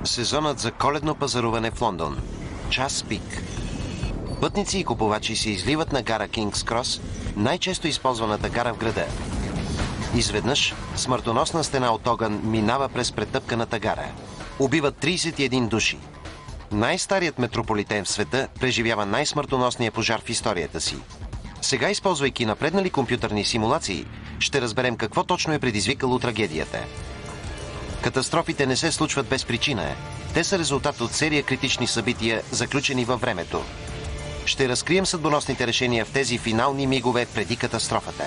Сезонът за коледно пазаруване в Лондон. Час пик. Пътници и купувачи се изливат на гара Кингс Крос, най-често използваната гара в града. Изведнъж смъртоносна стена от огън минава през претъпканата гара. Убиват 31 души. Най-старият метрополитен в света преживява най-смъртоносния пожар в историята си. Сега, използвайки напреднали компютърни симулации, ще разберем какво точно е предизвикало трагедията. Катастрофите не се случват без причина. Те са резултат от серия критични събития, заключени във времето. Ще разкрием съдбоносните решения в тези финални мигове преди катастрофата.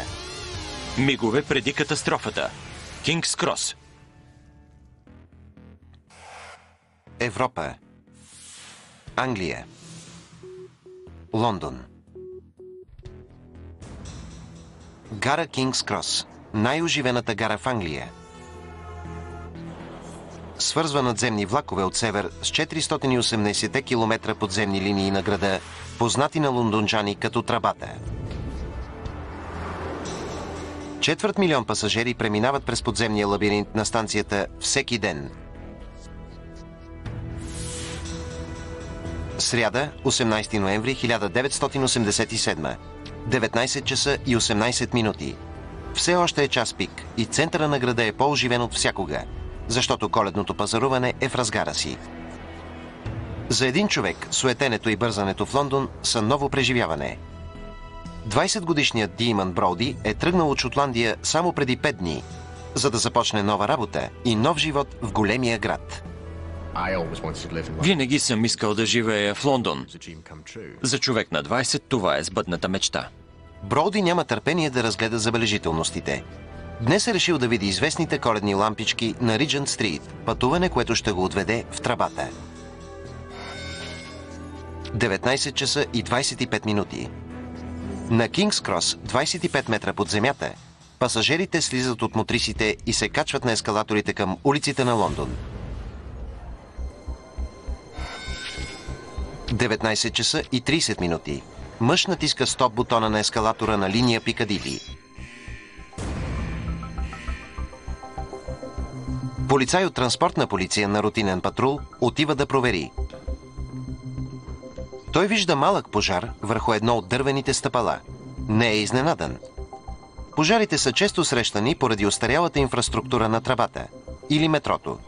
Мигове преди катастрофата. Кингс Крос. Европа. Англия. Лондон. Гара Кингс Крос. Най-оживената гара в Англия. Свързва надземни влакове от север с 480 км подземни линии на града, познати на лондончани като Трабата. 250 000 пасажери преминават през подземния лабиринт на станцията всеки ден. Сряда, 18 ноември 1987. 19 часа и 18 минути. Все още е час пик и центъра на града е по-оживен от всякога, защото коледното пазаруване е в разгара си. За един човек суетенето и бързането в Лондон са ново преживяване. 20-годишният Диман Броуди е тръгнал от Шотландия само преди 5 дни, за да започне нова работа и нов живот в големия град. Винаги съм искал да живея в Лондон. За човек на 20 това е сбъдната мечта. Броуди няма търпение да разгледа забележителностите. Днес е решил да види известните коледни лампички на Риджент Стрит, пътуване, което ще го отведе в Трабата. 19 часа и 25 минути. На Кингс Крос, 25 метра под земята, пасажирите слизат от мотрисите и се качват на ескалаторите към улиците на Лондон. 19 часа и 30 минути. Мъж натиска стоп бутона на ескалатора на линия Пикадили. Полицай от транспортна полиция на рутинен патрул отива да провери. Той вижда малък пожар върху едно от дървените стъпала. Не е изненадан. Пожарите са често срещани поради остарялата инфраструктура на Трабата или метрото.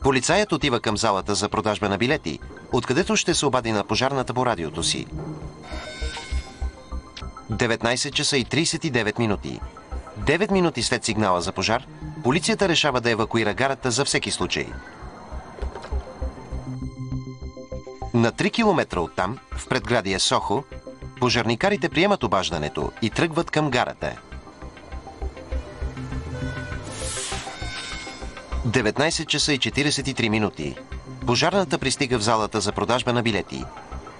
Полицаят отива към залата за продажба на билети, откъдето ще се обади на пожарната по радиото си. 19 часа и 39 минути. 9 минути след сигнала за пожар, полицията решава да евакуира гарата за всеки случай. На 3 км оттам, в предградие Сохо, пожарникарите приемат обаждането и тръгват към гарата. 19 часа и 43 минути. Пожарната пристига в залата за продажба на билети.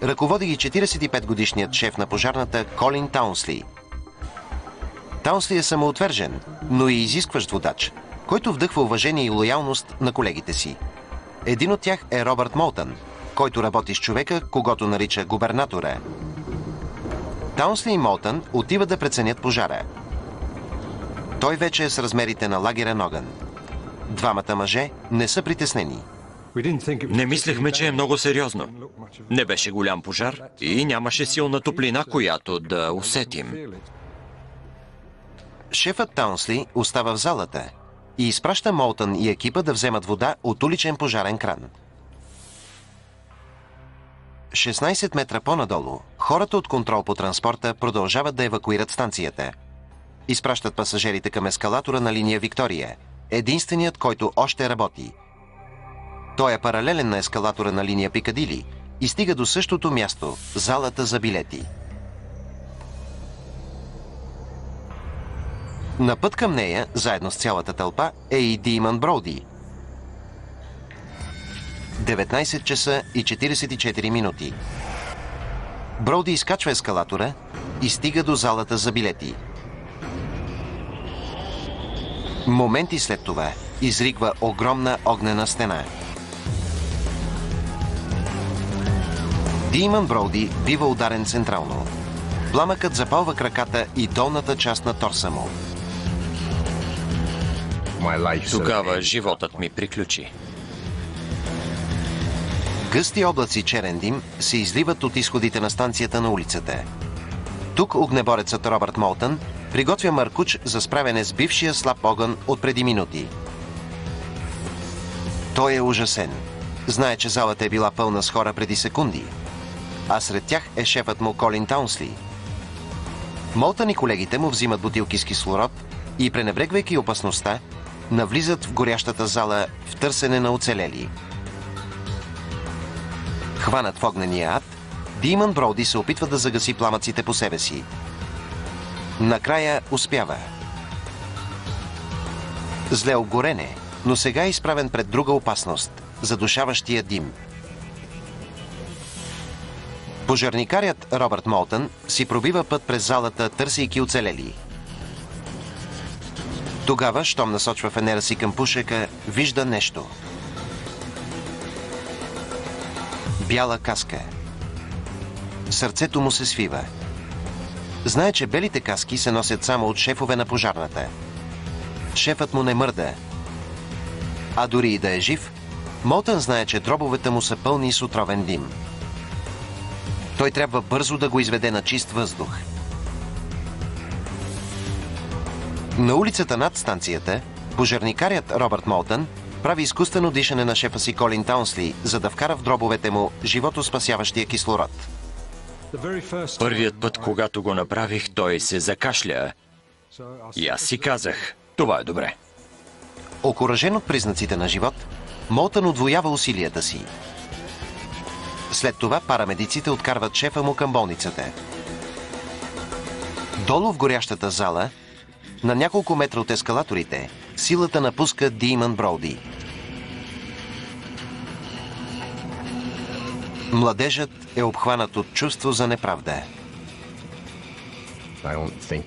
Ръководи ги 45-годишният шеф на пожарната Колин Таунсли. Таунсли е самоотвержен, но и изискващ водач, който вдъхва уважение и лоялност на колегите си. Един от тях е Робърт Молтън, който работи с човека, когото нарича губернатора. Таунсли и Молтън отиват да преценят пожара. Той вече е с размерите на лагерен огън. Двамата мъже не са притеснени. Не мислехме, че е много сериозно. Не беше голям пожар и нямаше силна топлина, която да усетим. Шефът Таунсли остава в залата и изпраща Молтън и екипа да вземат вода от уличен пожарен кран. 16 метра по-надолу, хората от контрол по транспорта продължават да евакуират станцията. Изпращат пасажирите към ескалатора на линия Виктория, единственият, който още работи. Той е паралелен на ескалатора на линия Пикадили и стига до същото място – залата за билети. На път към нея, заедно с цялата тълпа, е и Диман Броуди. 19 часа и 44 минути. Броуди изкачва ескалатора и стига до залата за билети. Моменти след това изригва огромна огнена стена. Диман Броуди бива ударен централно. Пламъкът запалва краката и долната част на торса му. Тогава животът ми приключи. Гъсти облаци черен дим се изливат от изходите на станцията на улицата. Тук огнеборецът Робърт Молтън приготвя маркуч за справяне с бившия слаб огън от преди минути. Той е ужасен. Знае, че залата е била пълна с хора преди секунди. А сред тях е шефът му Колин Таунсли. Молтън и колегите му взимат бутилки с кислород и, пренебрегвайки опасността, навлизат в горящата зала в търсене на оцелели. Хванат в огнения ад, Демън Броуди се опитва да загаси пламъците по себе си. Накрая успява. Зле обгорене, но сега е изправен пред друга опасност – задушаващия дим. Пожарникарят Робърт Молтън си пробива път през залата, търсейки оцелели. Тогава, щом насочва фенера си към пушека, вижда нещо. Бяла каска. Сърцето му се свива. Знае, че белите каски се носят само от шефове на пожарната. Шефът му не мърда. А дори и да е жив, Молтън знае, че дробовете му са пълни с отровен дим. Той трябва бързо да го изведе на чист въздух. На улицата над станцията, пожарникарят Робърт Молтън прави изкуствено дишане на шефа си Колин Таунсли, за да вкара в дробовете му животоспасяващия кислород. Първият път, когато го направих, той се закашля. И аз си казах, това е добре. Окуражен от признаците на живот, Молтън удвоява усилията си. След това парамедиците откарват шефа му към болницата. Долу в горящата зала, на няколко метра от ескалаторите, силата напуска Демън Броуди. Младежът е обхванат от чувство за неправда.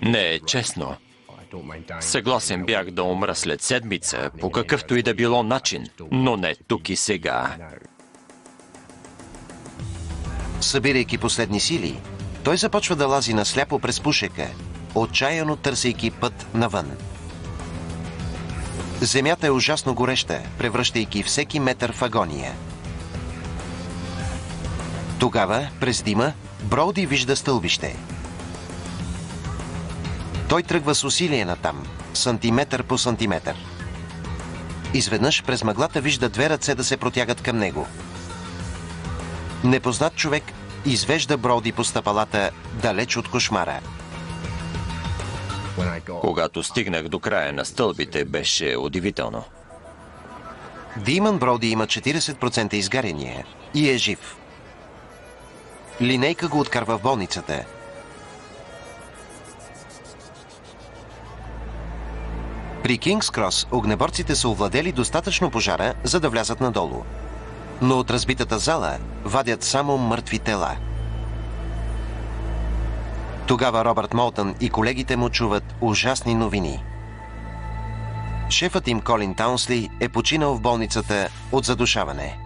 Не е честно. Съгласен бях да умра след седмица, по какъвто и да било начин, но не тук и сега. Събирайки последни сили, той започва да лази насляпо през пушека, отчаяно търсейки път навън. Земята е ужасно гореща, превръщайки всеки метър в агония. Тогава, през дима, Броуди вижда стълбище. Той тръгва с усилие натам, сантиметър по сантиметър. Изведнъж през мъглата вижда две ръце да се протягат към него. Непознат човек извежда Броуди по стъпалата далеч от кошмара. Когато стигнах до края на стълбите, беше удивително. Демън Броуди има 40% изгаряния и е жив. Линейка го откарва в болницата. При Кингс Крос огнеборците са овладели достатъчно пожара, за да влязат надолу. Но от разбитата зала вадят само мъртви тела. Тогава Робърт Молтън и колегите му чуват ужасни новини. Шефът им Колин Таунсли е починал в болницата от задушаване.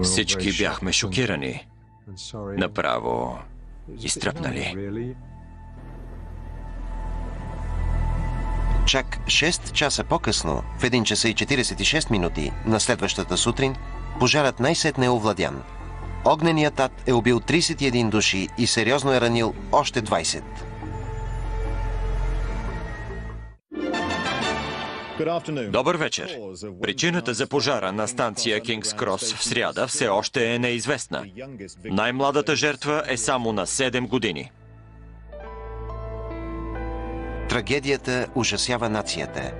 Всички бяхме шокирани. Направо изтръпнали. Чак 6 часа по-късно, в 1 часа и 46 минути на следващата сутрин, пожарът най-сетне е овладян. Огненият ад е убил 31 души и сериозно е ранил още 20. Добър вечер. Причината за пожара на станция Кингс Крос в сряда все още е неизвестна. Най-младата жертва е само на 7 години. Трагедията ужасява нацията.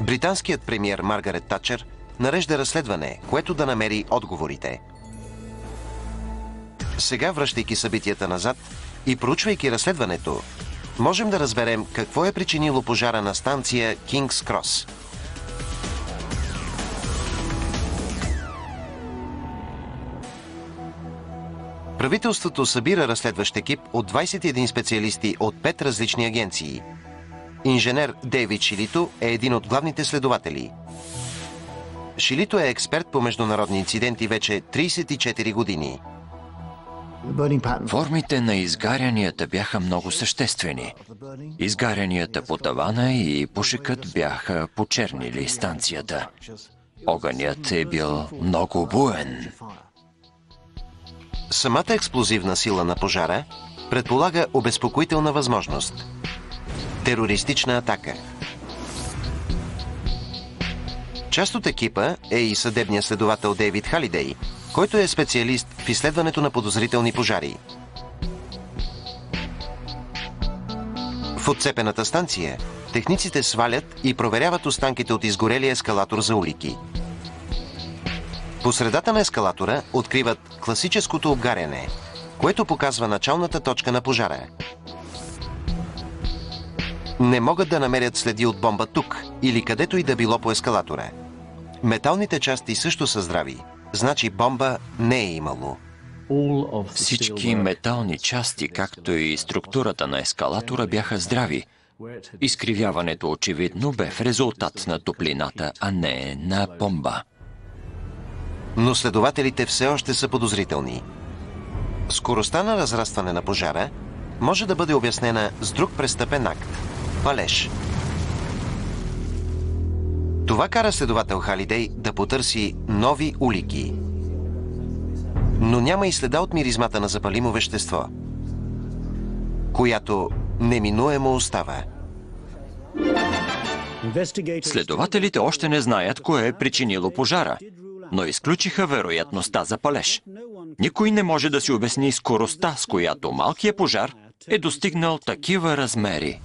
Британският премиер Маргарет Тачър нарежда разследване, което да намери отговорите. Сега, връщайки събитията назад и проучвайки разследването, можем да разберем какво е причинило пожара на станция Кингс Крос. Правителството събира разследващ екип от 21 специалисти от 5 различни агенции. Инженер Дейвид Шилито е един от главните следователи. Шилито е експерт по международни инциденти вече 34 години. Формите на изгарянията бяха много съществени. Изгарянията по тавана и пушекът бяха почернили станцията. Огънят е бил много буен. Самата експлозивна сила на пожара предполага обезпокоителна възможност – терористична атака. Част от екипа е и съдебният следовател Дейвид Халидей, който е специалист в изследването на подозрителни пожари. В отцепената станция техниците свалят и проверяват останките от изгорелия ескалатор за улики. По средата на ескалатора откриват класическото обгаряне, което показва началната точка на пожара. Не могат да намерят следи от бомба тук или където и да било по ескалатора. Металните части също са здрави, значи бомба не е имало. Всички метални части, както и структурата на ескалатора, бяха здрави. Изкривяването очевидно бе в резултат на топлината, а не на бомба. Но следователите все още са подозрителни. Скоростта на разрастване на пожара може да бъде обяснена с друг престъпен акт – палеж. Това кара следовател Халидей да потърси нови улики. Но няма и следа от миризмата на запалимо вещество, която неминуемо остава. Следователите още не знаят кое е причинило пожара, но изключиха вероятността за палеж. Никой не може да си обясни скоростта, с която малкият пожар е достигнал такива размери.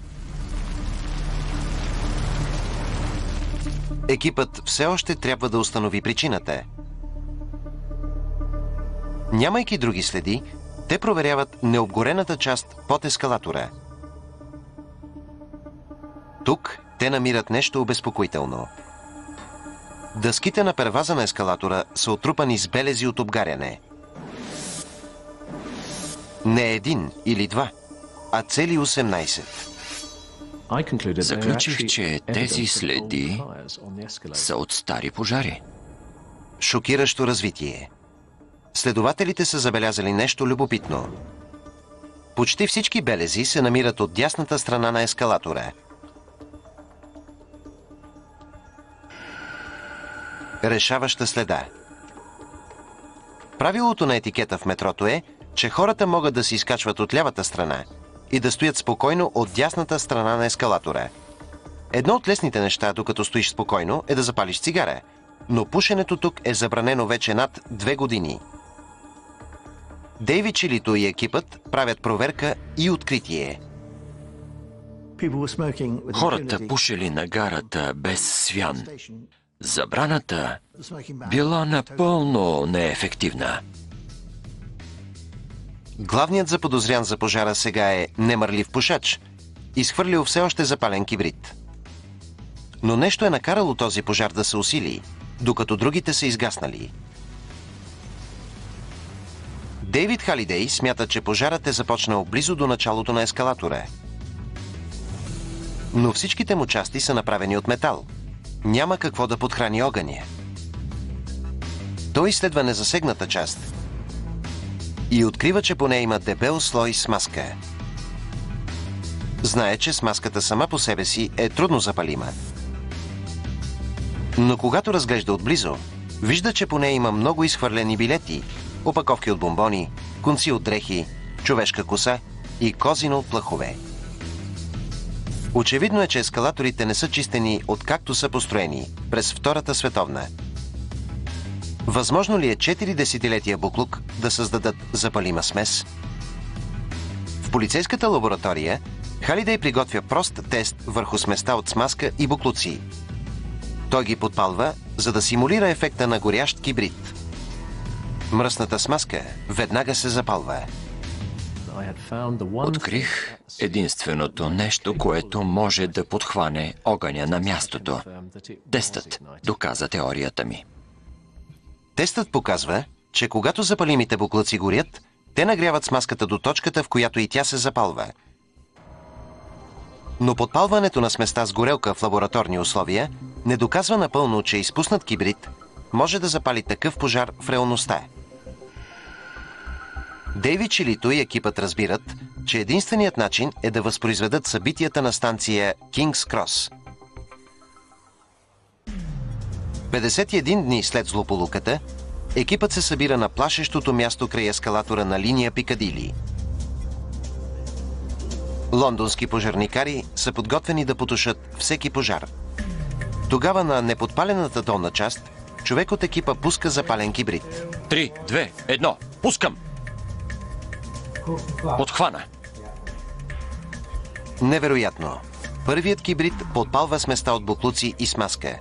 Екипът все още трябва да установи причината. Нямайки други следи, те проверяват необгорената част под ескалатора. Тук те намират нещо обезпокоително. Дъските на перваза на ескалатора са отрупани с белези от обгаряне. Не един или два, а цели 18. Заключих, че тези следи са от стари пожари. Шокиращо развитие. Следователите са забелязали нещо любопитно. Почти всички белези се намират от дясната страна на ескалатора. Решаваща следа. Правилото на етикета в метрото е, че хората могат да се изкачват от лявата страна и да стоят спокойно от дясната страна на ескалатора. Едно от лесните неща, докато стоиш спокойно, е да запалиш цигара, но пушенето тук е забранено вече над 2 години. Дейвид Чилито и екипът правят проверка и откритие. Хората пушили на гарата без свян. Забраната била напълно неефективна. Главният заподозрян за пожара сега е немърлив пушач, изхвърлил все още запален кибрид. Но нещо е накарало този пожар да се усили, докато другите са изгаснали. Дейвид Халидей смята, че пожарът е започнал близо до началото на ескалатора. Но всичките му части са направени от метал. Няма какво да подхрани огъня. Той изследва незасегната част и открива, че по нея има дебел слой смазка. Знае, че смазката сама по себе си е трудно запалима. Но когато разглежда отблизо, вижда, че по нея има много изхвърлени билети, опаковки от бомбони, конци от дрехи, човешка коса и козина от плъхове. Очевидно е, че ескалаторите не са чистени откакто са построени през Втората световна. Възможно ли е 4 десетилетия буклук да създадат запалима смес? В полицейската лаборатория Халидей приготвя прост тест върху сместа от смазка и буклуци. Той ги подпалва, за да симулира ефекта на горящ кибрид. Мръсната смазка веднага се запалва. Открих единственото нещо, което може да подхване огъня на мястото. Тестът доказа теорията ми. Тестът показва, че когато запалимите буклуци горят, те нагряват смазката до точката, в която и тя се запалва. Но подпалването на сместа с горелка в лабораторни условия не доказва напълно, че изпуснат кибрид може да запали такъв пожар в реалността. Дейвид Чилито и екипът разбират, че единственият начин е да възпроизведат събитията на станция Кингс Крос. 51 дни след злополуката, екипът се събира на плашещото място край ескалатора на линия Пикадили. Лондонски пожарникари са подготвени да потушат всеки пожар. Тогава на неподпалената долна част човек от екипа пуска запален кибрид. 3, 2, 1, пускам! Подхвана. Невероятно! Първият кибрид подпалва сместа от боклуци и смазка.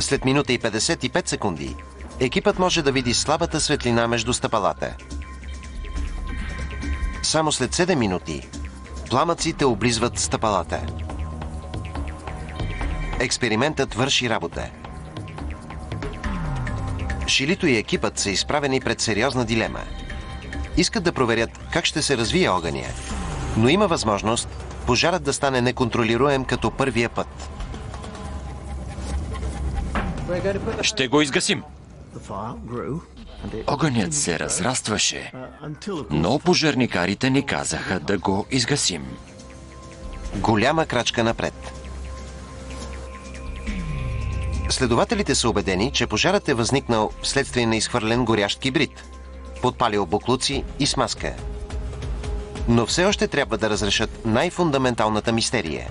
След минута и 55 секунди, екипът може да види слабата светлина между стъпалата. Само след 7 минути, пламъците облизват стъпалата. Експериментът върши работа. Шилито и екипът са изправени пред сериозна дилема. Искат да проверят как ще се развие огъня, но има възможност пожарът да стане неконтролируем като първия път. Ще го изгасим. Огънят се разрастваше, но пожарникарите ни казаха да го изгасим. Голяма крачка напред. Следователите са убедени, че пожарът е възникнал вследствие на изхвърлен горящ кибрид, подпалил боклуци и смазка. Но все още трябва да разрешат най-фундаменталната мистерия.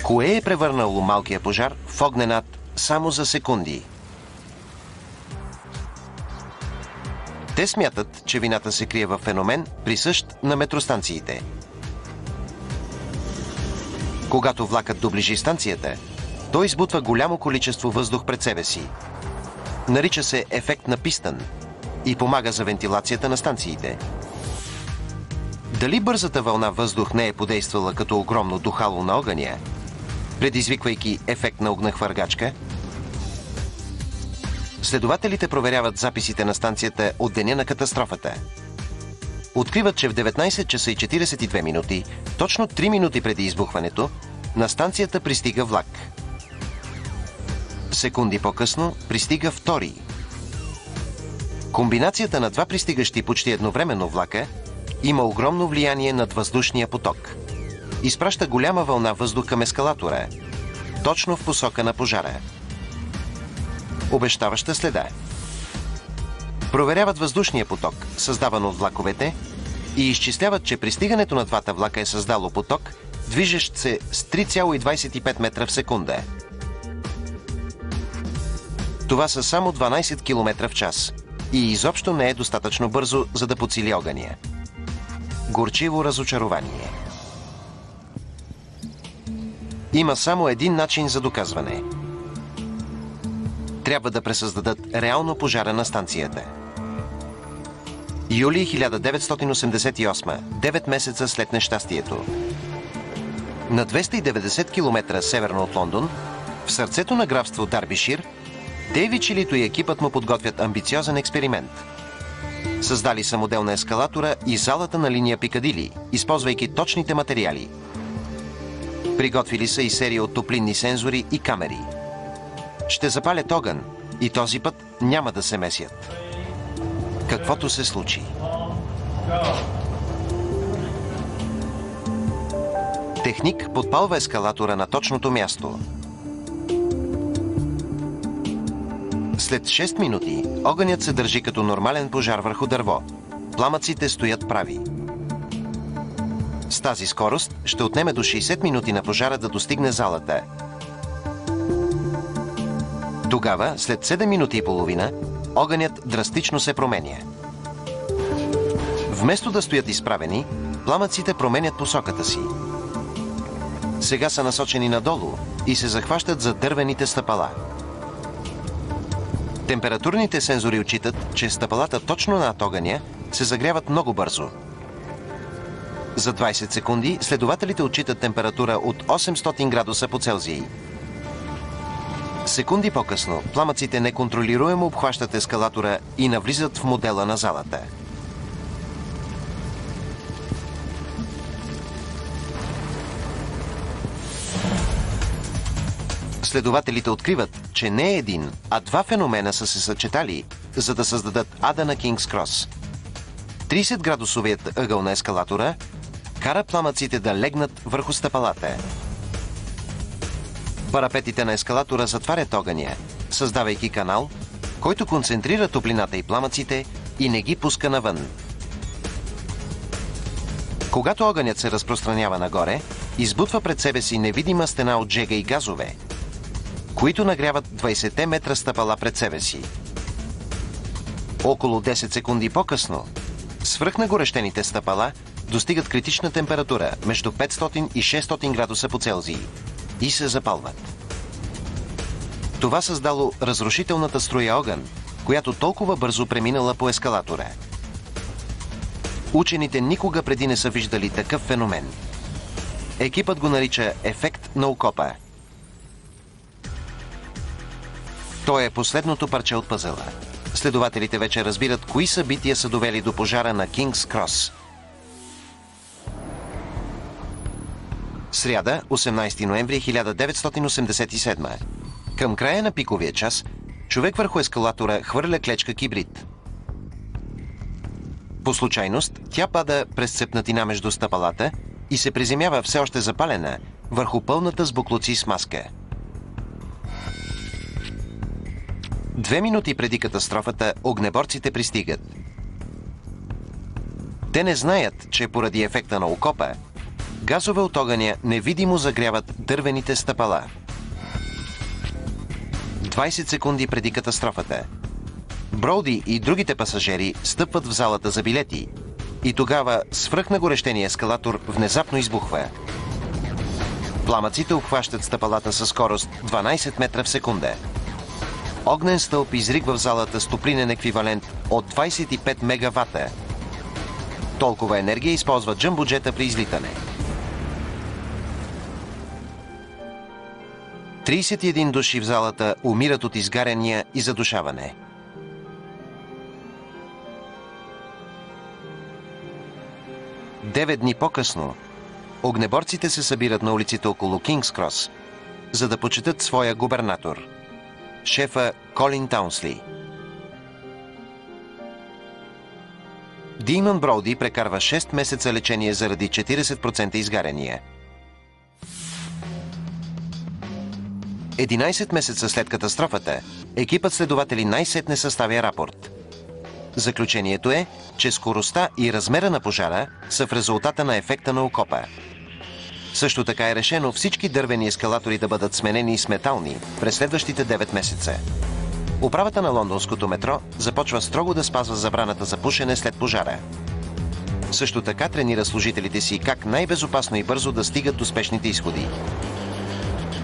Кое е превърнало малкия пожар в огненат само за секунди? Те смятат, че вината се крие в феномен, присъщ на метростанциите. Когато влакът доближи станцията, той избутва голямо количество въздух пред себе си. Нарича се ефект на пистън и помага за вентилацията на станциите. Дали бързата вълна въздух не е подействала като огромно духало на огъня, предизвиквайки ефект на огнехвъргачка? Следователите проверяват записите на станцията от деня на катастрофата. Откриват, че в 19 часа и 42 минути, точно 3 минути преди избухването, на станцията пристига влак. Секунди по-късно пристига втори. Комбинацията на два пристигащи почти едновременно влака има огромно влияние над въздушния поток. Изпраща голяма вълна въздух към ескалатора, точно в посока на пожара. Обещаваща следа. Проверяват въздушния поток, създаван от влаковете, и изчисляват, че пристигането на двата влака е създало поток, движещ се с 3,25 метра в секунда. Това са само 12 км в час и изобщо не е достатъчно бързо, за да подсили огъня. Горчиво разочарование. Има само един начин за доказване. Трябва да пресъздадат реално пожара на станцията. Юли 1988, 9 месеца след нещастието. На 290 км северно от Лондон, в сърцето на графство Дарбишир, Дейвид Чилито и екипът му подготвят амбициозен експеримент. Създали са модел на ескалатора и залата на линия Пикадили, използвайки точните материали. Приготвили са и серия от топлинни сензори и камери. Ще запалят огън и този път няма да се месят. Каквото се случи. Техник подпалва ескалатора на точното място. След 6 минути огънят се държи като нормален пожар върху дърво. Пламъците стоят прави. С тази скорост ще отнеме до 60 минути на пожара да достигне залата. Тогава, след 7 минути и половина, огънят драстично се променя. Вместо да стоят изправени, пламъците променят посоката си. Сега са насочени надолу и се захващат за дървените стъпала. Температурните сензори отчитат, че стъпалата точно над огъня се загряват много бързо. За 20 секунди следователите отчитат температура от 800 градуса по Целзий. Секунди по-късно пламъците неконтролируемо обхващат ескалатора и навлизат в модела на залата. Следователите откриват, че не един, а два феномена са се съчетали, за да създадат ада на Кингс Крос. 30-градусовият ъгъл на ескалатора кара пламъците да легнат върху стъпалата. Парапетите на ескалатора затварят огъня, създавайки канал, който концентрира топлината и пламъците и не ги пуска навън. Когато огънят се разпространява нагоре, избутва пред себе си невидима стена от жега и газове, които нагряват 20 метра стъпала пред себе си. Около 10 секунди по-късно, свръхнагорещените стъпала достигат критична температура между 500 и 600 градуса по Целзий и се запалват. Това създало разрушителната струя огън, която толкова бързо преминала по ескалатора. Учените никога преди не са виждали такъв феномен. Екипът го нарича ефект на окопа. Той е последното парче от пъзела. Следователите вече разбират кои събития са довели до пожара на Кингс Крос. Сряда, 18 ноември 1987. Към края на пиковия час, човек върху ескалатора хвърля клечка кибрид. По случайност, тя пада през цепнатина между стъпалата и се приземява все още запалена върху пълната с буклуци смазка. 2 минути преди катастрофата огнеборците пристигат. Те не знаят, че поради ефекта на окопа, газове от огъня невидимо загряват дървените стъпала. 20 секунди преди катастрофата, Броуди и другите пасажери стъпват в залата за билети и тогава свръхнагорещения ескалатор внезапно избухва. Пламъците обхващат стъпалата със скорост 12 метра в секунда. Огнен стълб изригва в залата с топлинен еквивалент от 25 мегавата. Толкова енергия използва джъмбоджета при излитане. 31 души в залата умират от изгаряния и задушаване. Девет дни по-късно, огнеборците се събират на улиците около Кингс Крос, за да почетат своя губернатор, шефа Колин Таунсли. Деймън Броуди прекарва 6 месеца лечение заради 40% изгаряния. 11 месеца след катастрофата, екипът следователи най-сетне съставя рапорт. Заключението е, че скоростта и размера на пожара са в резултата на ефекта на окопа. Също така е решено всички дървени ескалатори да бъдат сменени с метални през следващите 9 месеца. Управата на лондонското метро започва строго да спазва забраната за пушене след пожара. Също така тренира служителите си как най-безопасно и бързо да стигат до спешните изходи.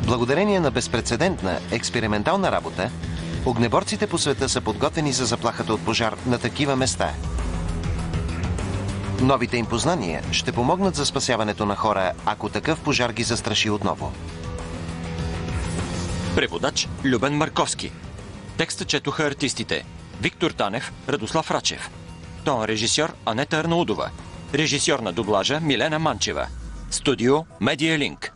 Благодарение на безпрецедентна експериментална работа, огнеборците по света са подготвени за заплахата от пожар на такива места. Новите им познания ще помогнат за спасяването на хора, ако такъв пожар ги застраши отново. Преводач Любен Марковски. Текста четоха артистите Виктор Танев, Радослав Рачев. Тон режисьор Анета Арнаудова. Режисьор на дублажа Милена Манчева. Студио Медиалинк.